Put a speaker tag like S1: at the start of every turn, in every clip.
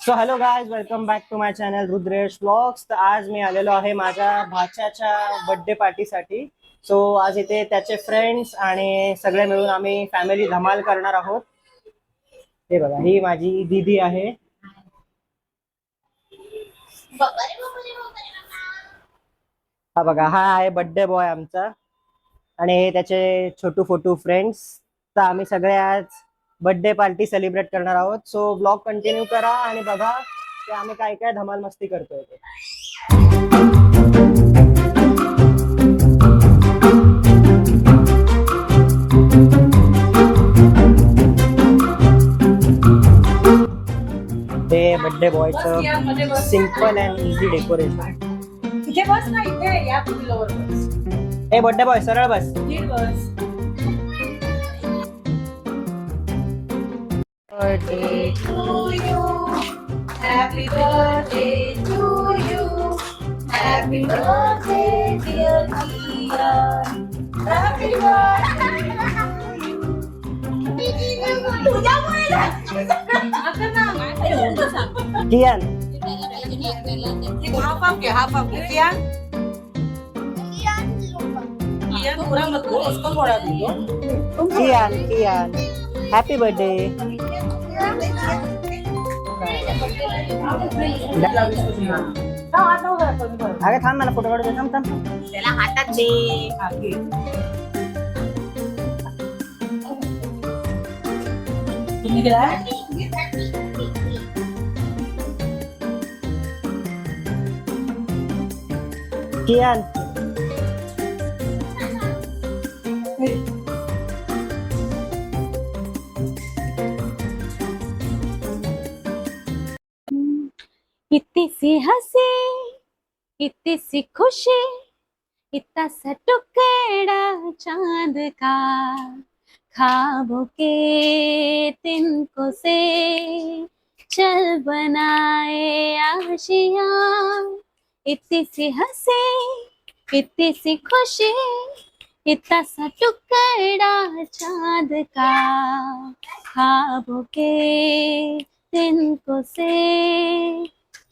S1: So hello guys, welcome back to my channel Rudresh vlogs. तर आज मी आलेलो आहे माझ्या भाच्याच्या बर्थडे पार्टीसाठी. सो आज इथे त्याचे फ्रेंड्स आणि सगळे मिळून आम्ही फॅमिली धमाल करणार आहोत. हे बघा, ही माझी दीदी आहे. हा बघा, हा आहे बर्थडे बॉय आमचा आणि हे त्याचे छोटू फोटू फ्रेंड्स. तर आम्ही सगळे आज बर्थडे पार्टी सेलिब्रेट करणार आहोत. सो ब्लॉग कंटिन्यू करा आणि बघा की आम्ही काय काय धमाल मस्ती करतोय ते. ते बर्थडे बॉयचं सिंपल अँड इझी डेकोरेशन.
S2: इथे बस ना, इथे या पिलोवर बस.
S1: हे बर्थडे बॉय सरळ बस.
S2: नीट बस.
S1: Birthday
S2: To you, happy birthday to you, happy birthday dear Kian, happy birthday to you. तुझ्यामुळे ना. आता ना, अरे उलटं सांग.
S1: कियान.
S2: हाफ हाफ घे, हाफ हाफ घे. कियान, कियान पूरा मत दो, उसको थोड़ा दे दो.
S1: कियान कियान हॅपी बर्थडे. अरे थांब, मला फोटो काढू दे. थांब थांब.
S2: त्याला हातात दे. हा, घे. तुम्ही गेला?
S1: कियान
S3: इतनी सी हंसी, इतनी सी खुशी, इतना सा टुकड़ा चांद का, ख्वाबों के तिनको से चल बनाए आशियां. इतनी सी हंसी, इतनी सी खुशी, इतना सा टुकड़ा चांद का, ख्वाबों के तिनको से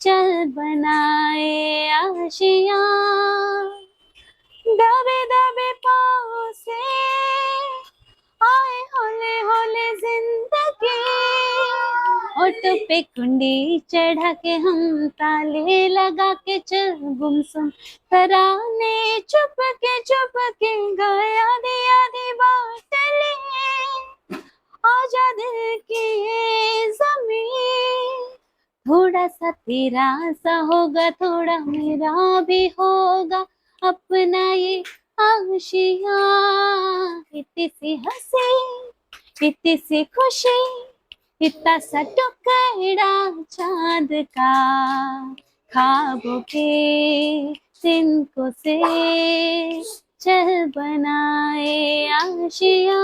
S3: चल बनाए आशियां. दबे दबे पाँव से आए होले होले जिंदगी, ओठ पे कुंडी चढ़ा के हम ताले लगा के चल गुमसुम तराने चुप के गाया दिया दी बात ले, आजा दिल की ये ज़मीं, थोड़ा सा तेरा सा होगा, थोड़ा मेरा भी होगा, अपना ये आशियां. इतनी सी हंसी, इतनी सी खुशी, इतना सा टुकड़ा चांद का, ख्वाबों के तिनको से चल बनाए आशियां.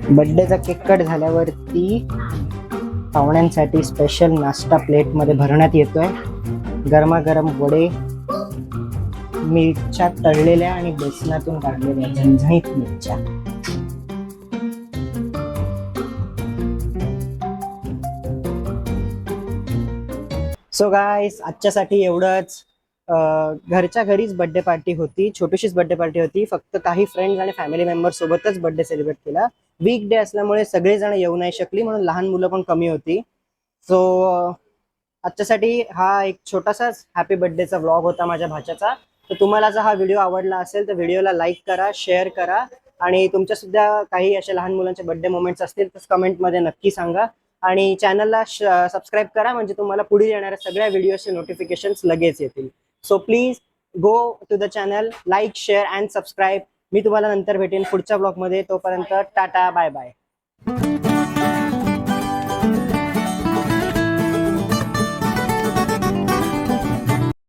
S1: बर्थडेचा केक कट झाल्यावरती पाहुण्यांसाठी स्पेशल नाश्ता प्लेट मध्ये भरण्यात येतोय. गरमागरम वडे, मिरच्या तळलेल्या आणि बेसनातून काढलेल्या झणझणीत मिरच्या. सो गाईस, आजच्यासाठी एवढंच. घरच्या घरीच बर्थडे पार्टी होती, छोटीशीच बर्थडे पार्टी होती. फक्त काही फ्रेंड्स आणि फॅमिली मेंबर सोबतच बर्थडे सेलिब्रेट केला. वीक डे असल्यामुळे सगळेजण येऊ नाही शकली, म्हणून लहान मुलं पण कमी होती. सो आजच्यासाठी हा एक छोटासाच हॅपी बर्थडेचा व्लॉग होता माझ्या भाच्याचा. तर तुम्हाला जर हा व्हिडिओ आवडला असेल तर व्हिडिओला लाईक करा, शेअर करा आणि तुमच्या सुद्धा काही अशा लहान मुलांचे बर्थडे मोमेंट्स असतील तर कमेंटमध्ये नक्की सांगा. आणि चॅनलला सबस्क्राईब करा, म्हणजे तुम्हाला पुढे येणाऱ्या सगळ्या व्हिडिओचे नोटिफिकेशन्स लगेच येतील. So please go to the channel, like, share and subscribe. मी तुम्हाला नंतर भेटेन पुढच्या ब्लॉगमध्ये. तोपर्यंत टाटा, बाय बाय.